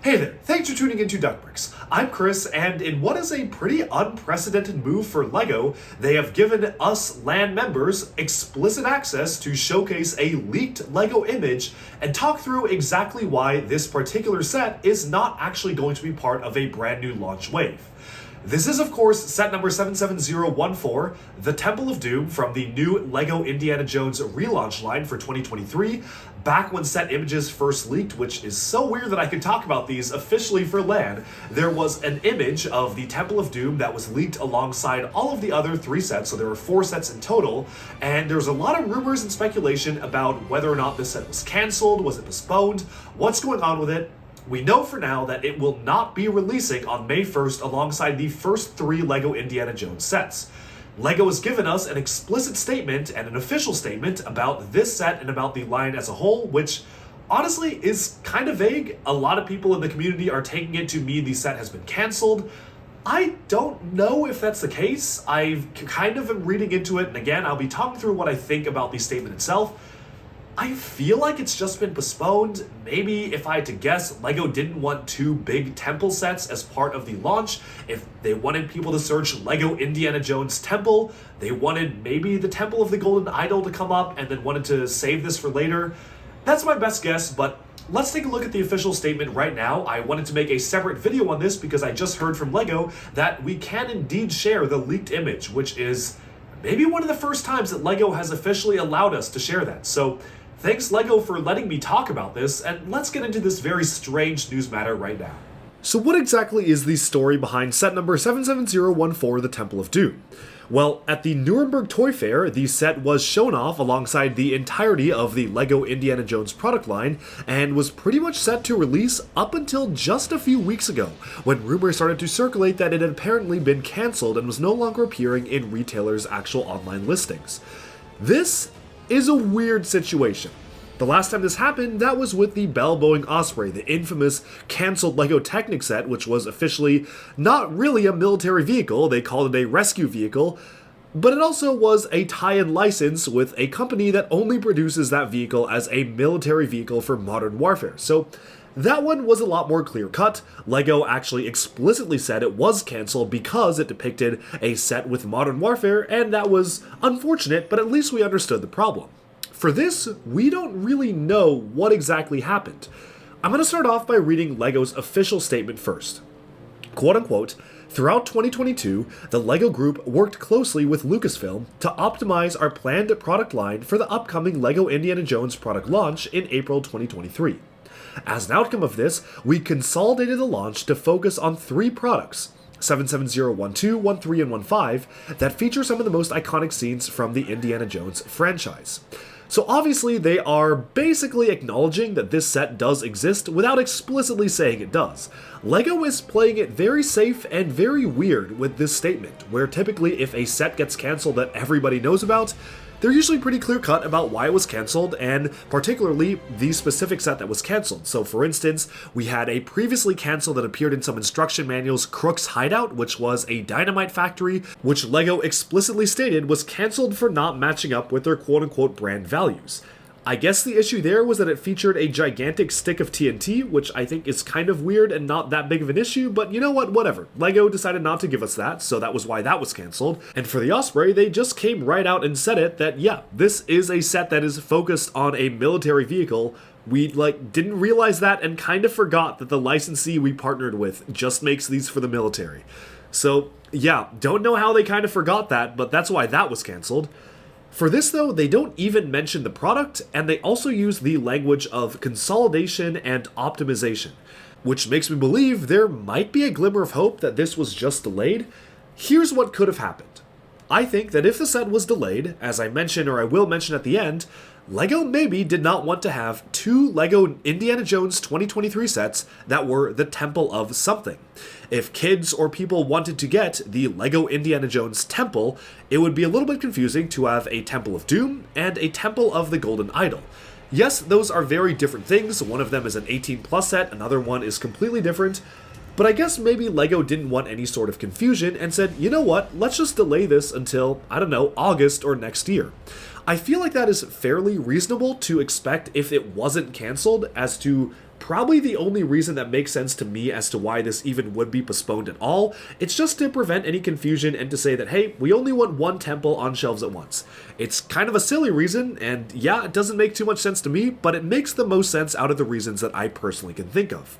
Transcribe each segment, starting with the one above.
Hey there, thanks for tuning into Duckbricks. I'm Chris, and in what is a pretty unprecedented move for LEGO, they have given us LAN members explicit access to showcase a leaked LEGO image and talk through exactly why this particular set is not actually going to be part of a brand new launch wave. This is, of course, set number 77014, the Temple of Doom from the new LEGO Indiana Jones relaunch line for 2023, back when set images first leaked, which is so weird that I could talk about these officially for LAN. There was an image of the Temple of Doom that was leaked alongside all of the other 3 sets, so there were 4 sets in total, and there was a lot of rumors and speculation about whether or not this set was cancelled, was it postponed, what's going on with it. We know for now that it will not be releasing on May 1st alongside the first 3 LEGO Indiana Jones sets. LEGO has given us an explicit statement and an official statement about this set and about the line as a whole, which honestly is kind of vague. A lot of people in the community are taking it to mean the set has been cancelled. I don't know if that's the case. I kind of am reading into it, and again, I'll be talking through what I think about the statement itself. I feel like it's just been postponed. Maybe if I had to guess, LEGO didn't want 2 big temple sets as part of the launch. If they wanted people to search LEGO Indiana Jones Temple, they wanted maybe the Temple of the Golden Idol to come up and then wanted to save this for later. That's my best guess, but let's take a look at the official statement right now. I wanted to make a separate video on this because I just heard from LEGO that we can indeed share the leaked image, which is maybe one of the first times that LEGO has officially allowed us to share that. So thanks, LEGO, for letting me talk about this, and let's get into this very strange news matter right now. So what exactly is the story behind set number 77014, the Temple of Doom? Well, at the Nuremberg Toy Fair, the set was shown off alongside the entirety of the LEGO Indiana Jones product line, and was pretty much set to release up until just a few weeks ago, when rumors started to circulate that it had apparently been cancelled and was no longer appearing in retailers' actual online listings. This is a weird situation. The last time this happened, that was with the Bell Boeing Osprey, the infamous cancelled LEGO Technic set, which was officially not really a military vehicle. They called it a rescue vehicle, but it also was a tie-in license with a company that only produces that vehicle as a military vehicle for modern warfare. So that one was a lot more clear-cut. LEGO actually explicitly said it was cancelled because it depicted a set with modern warfare, and that was unfortunate, but at least we understood the problem. For this, we don't really know what exactly happened. I'm going to start off by reading LEGO's official statement first. Quote-unquote, "Throughout 2022, the LEGO Group worked closely with Lucasfilm to optimize our planned product line for the upcoming LEGO Indiana Jones product launch in April 2023. As an outcome of this, we consolidated the launch to focus on 3 products, 77012, 13, and 15, that feature some of the most iconic scenes from the Indiana Jones franchise." So obviously they are basically acknowledging that this set does exist without explicitly saying it does. LEGO is playing it very safe and very weird with this statement, where typically if a set gets cancelled that everybody knows about, they're usually pretty clear-cut about why it was cancelled, and particularly the specific set that was cancelled. So for instance, we had a previously cancelled that appeared in some instruction manuals, Crook's Hideout, which was a dynamite factory, which LEGO explicitly stated was cancelled for not matching up with their quote-unquote brand values. I guess the issue there was that it featured a gigantic stick of TNT, which I think is kind of weird and not that big of an issue, but you know what, whatever. LEGO decided not to give us that, so that was why that was cancelled. And for the Osprey, they just came right out and said it, that yeah, this is a set that is focused on a military vehicle. We didn't realize that and kind of forgot that the licensee we partnered with just makes these for the military. So yeah, don't know how they kind of forgot that, but that's why that was cancelled. For this though, they don't even mention the product, and they also use the language of consolidation and optimization, which makes me believe there might be a glimmer of hope that this was just delayed. Here's what could have happened. I think that if the set was delayed, as I mentioned or I will mention at the end, LEGO maybe did not want to have 2 LEGO Indiana Jones 2023 sets that were the Temple of something. If kids or people wanted to get the LEGO Indiana Jones Temple, it would be a little bit confusing to have a Temple of Doom and a Temple of the Golden Idol. Yes, those are very different things. One of them is an 18+ set, another one is completely different. But I guess maybe LEGO didn't want any sort of confusion and said, you know what, let's just delay this until, I don't know, August or next year. I feel like that is fairly reasonable to expect if it wasn't canceled, as to probably the only reason that makes sense to me as to why this even would be postponed at all. It's just to prevent any confusion and to say that, hey, we only want one temple on shelves at once. It's kind of a silly reason, and yeah, it doesn't make too much sense to me, but it makes the most sense out of the reasons that I personally can think of.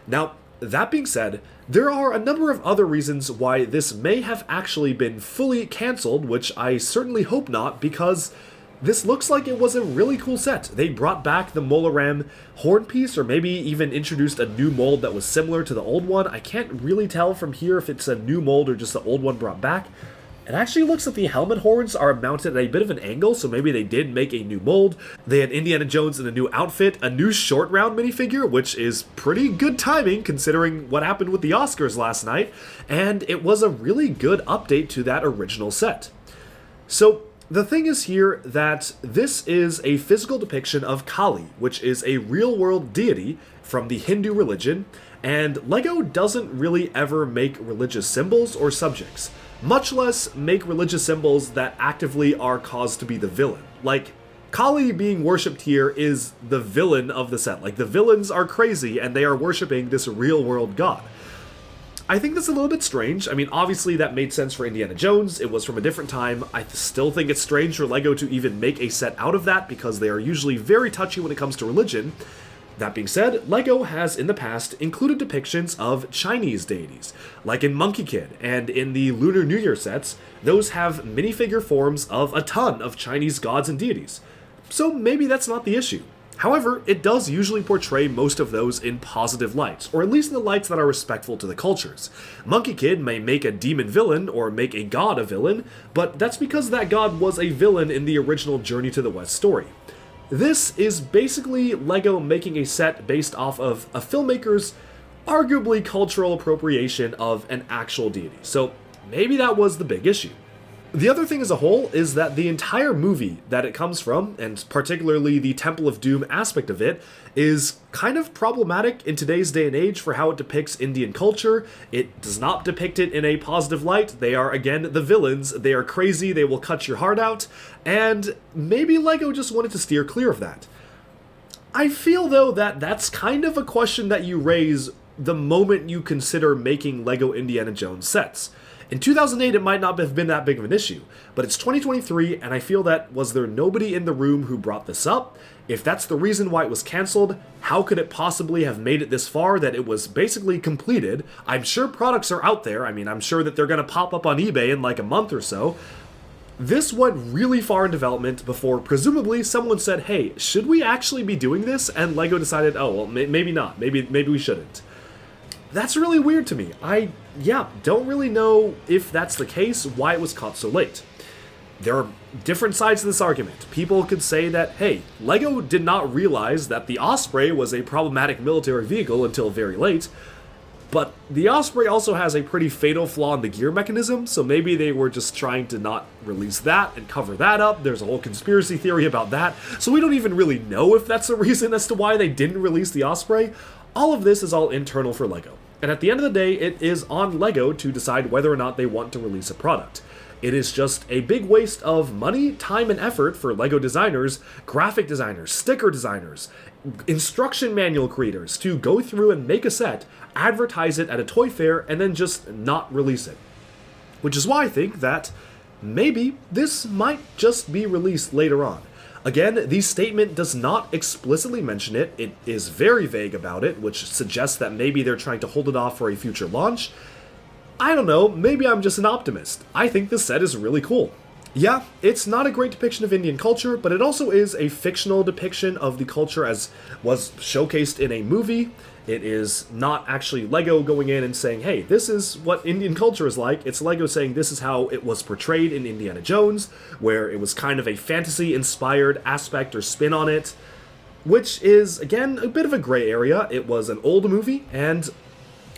Now, that being said, there are a number of other reasons why this may have actually been fully cancelled, which I certainly hope not, because this looks like it was a really cool set. They brought back the Molaram horn piece, or maybe even introduced a new mold that was similar to the old one. I can't really tell from here if it's a new mold or just the old one brought back. It actually looks like the helmet horns are mounted at a bit of an angle, so maybe they did make a new mold. They had Indiana Jones in a new outfit, a new short round minifigure, which is pretty good timing considering what happened with the Oscars last night, and it was a really good update to that original set. So, the thing is here that this is a physical depiction of Kali, which is a real-world deity from the Hindu religion, and LEGO doesn't really ever make religious symbols or subjects, much less make religious symbols that actively are caused to be the villain. Like, Kali being worshipped here is the villain of the set. Like, the villains are crazy and they are worshipping this real-world god. I think that's a little bit strange. I mean, obviously that made sense for Indiana Jones. It was from a different time. I still think it's strange for LEGO to even make a set out of that because they are usually very touchy when it comes to religion. That being said, LEGO has in the past included depictions of Chinese deities, like in Monkey Kid and in the Lunar New Year sets. Those have minifigure forms of a ton of Chinese gods and deities. So maybe that's not the issue. However, it does usually portray most of those in positive lights, or at least in the lights that are respectful to the cultures. Monkey Kid may make a demon villain, or make a god a villain, but that's because that god was a villain in the original Journey to the West story. This is basically LEGO making a set based off of a filmmaker's arguably cultural appropriation of an actual deity, so maybe that was the big issue. The other thing as a whole is that the entire movie that it comes from, and particularly the Temple of Doom aspect of it, is kind of problematic in today's day and age for how it depicts Indian culture. It does not depict it in a positive light. They are, again, the villains. They are crazy, they will cut your heart out, and maybe LEGO just wanted to steer clear of that. I feel, though, that that's kind of a question that you raise the moment you consider making LEGO Indiana Jones sets. In 2008, it might not have been that big of an issue, but it's 2023, and I feel that was there nobody in the room who brought this up? If that's the reason why it was cancelled, how could it possibly have made it this far that it was basically completed? I'm sure products are out there. I mean, I'm sure that they're going to pop up on eBay in like a month or so. This went really far in development before presumably someone said, hey, should we actually be doing this? And LEGO decided, oh, well, maybe not. Maybe we shouldn't. That's really weird to me. I don't really know if that's the case, why it was caught so late. There are different sides to this argument. People could say that, hey, LEGO did not realize that the Osprey was a problematic military vehicle until very late, but the Osprey also has a pretty fatal flaw in the gear mechanism, so maybe they were just trying to not release that and cover that up. There's a whole conspiracy theory about that, so we don't even really know if that's the reason as to why they didn't release the Osprey. All of this is all internal for LEGO. And at the end of the day, it is on LEGO to decide whether or not they want to release a product. It is just a big waste of money, time, and effort for LEGO designers, graphic designers, sticker designers, instruction manual creators to go through and make a set, advertise it at a toy fair, and then just not release it. Which is why I think that maybe this might just be released later on. Again, the statement does not explicitly mention it. It is very vague about it, which suggests that maybe they're trying to hold it off for a future launch. I don't know, maybe I'm just an optimist. I think this set is really cool. Yeah, it's not a great depiction of Indian culture, but it also is a fictional depiction of the culture as was showcased in a movie. It is not actually LEGO going in and saying, hey, this is what Indian culture is like. It's LEGO saying this is how it was portrayed in Indiana Jones, where it was kind of a fantasy-inspired aspect or spin on it, which is, again, a bit of a gray area. It was an old movie, and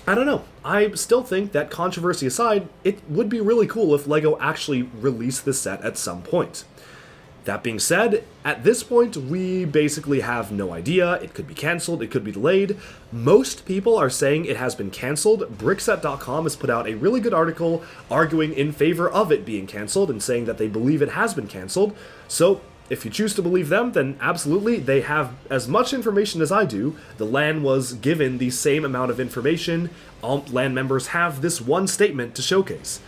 I don't know. I still think that, controversy aside, it would be really cool if LEGO actually released this set at some point. That being said, at this point, we basically have no idea. It could be cancelled, it could be delayed. Most people are saying it has been cancelled. Brickset.com has put out a really good article arguing in favor of it being cancelled and saying that they believe it has been cancelled. So, if you choose to believe them, then absolutely, they have as much information as I do. The LAN was given the same amount of information. All LAN members have this one statement to showcase.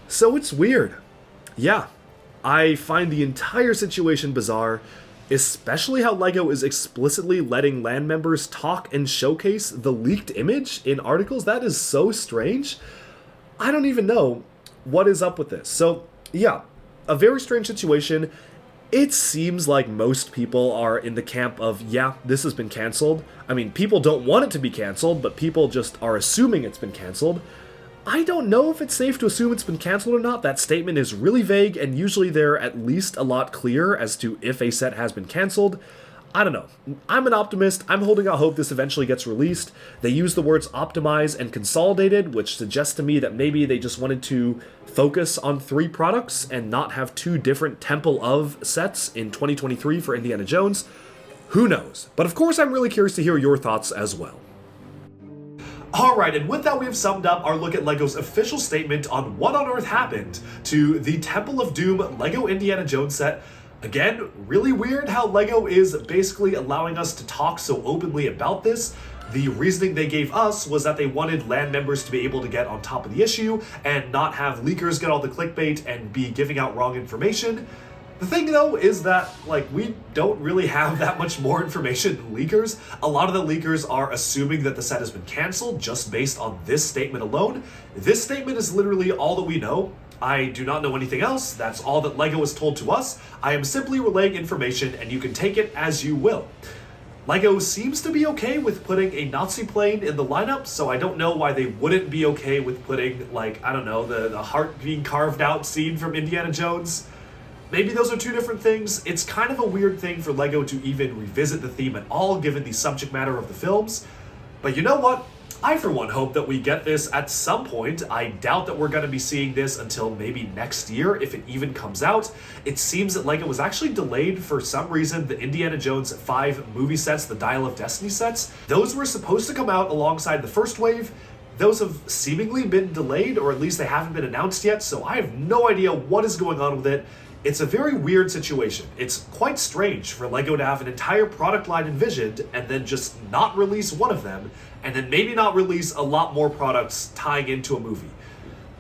So it's weird. Yeah. I find the entire situation bizarre, especially how LEGO is explicitly letting LAN members talk and showcase the leaked image in articles. That is so strange. I don't even know what is up with this. So, yeah, a very strange situation. It seems like most people are in the camp of, yeah, this has been canceled. I mean, people don't want it to be canceled, but people just are assuming it's been canceled. I don't know if it's safe to assume it's been canceled or not. That statement is really vague, and usually they're at least a lot clearer as to if a set has been canceled. I don't know. I'm an optimist. I'm holding out hope this eventually gets released. They use the words optimize and consolidated, which suggests to me that maybe they just wanted to focus on 3 products and not have 2 different Temple of sets in 2023 for Indiana Jones. Who knows? But of course, I'm really curious to hear your thoughts as well. Alright, and with that we have summed up our look at LEGO's official statement on what on earth happened to the Temple of Doom LEGO Indiana Jones set. Again, really weird how LEGO is basically allowing us to talk so openly about this. The reasoning they gave us was that they wanted LAN members to be able to get on top of the issue and not have leakers get all the clickbait and be giving out wrong information. The thing though is that, we don't really have that much more information than leakers. A lot of the leakers are assuming that the set has been canceled just based on this statement alone. This statement is literally all that we know. I do not know anything else. That's all that LEGO has told to us. I am simply relaying information and you can take it as you will. LEGO seems to be okay with putting a Nazi plane in the lineup, so I don't know why they wouldn't be okay with putting, the heart being carved out scene from Indiana Jones. Maybe those are 2 different things. It's kind of a weird thing for LEGO to even revisit the theme at all, given the subject matter of the films. But you know what? I, for one, hope that we get this at some point. I doubt that we're going to be seeing this until maybe next year, if it even comes out. It seems that LEGO was actually delayed for some reason. The Indiana Jones 5 movie sets, the Dial of Destiny sets, those were supposed to come out alongside the first wave. Those have seemingly been delayed, or at least they haven't been announced yet, so I have no idea what is going on with it. It's a very weird situation. It's quite strange for LEGO to have an entire product line envisioned and then just not release one of them, and then maybe not release a lot more products tying into a movie.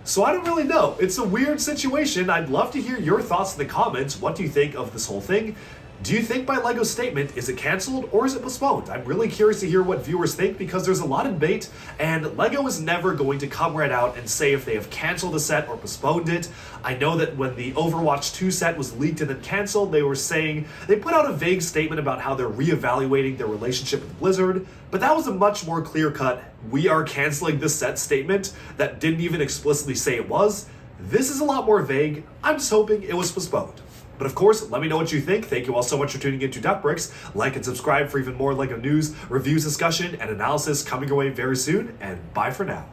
So I don't really know. It's a weird situation. I'd love to hear your thoughts in the comments. What do you think of this whole thing? Do you think by LEGO's statement, is it canceled or is it postponed? I'm really curious to hear what viewers think because there's a lot of debate, and LEGO is never going to come right out and say if they have canceled a set or postponed it. I know that when the Overwatch 2 set was leaked and then canceled, they put out a vague statement about how they're reevaluating their relationship with Blizzard, but that was a much more clear-cut, we are canceling this set statement that didn't even explicitly say it was. This is a lot more vague. I'm just hoping it was postponed. But of course, let me know what you think. Thank you all so much for tuning into Duck Bricks. Like and subscribe for even more LEGO news, reviews, discussion, and analysis coming your way very soon. And bye for now.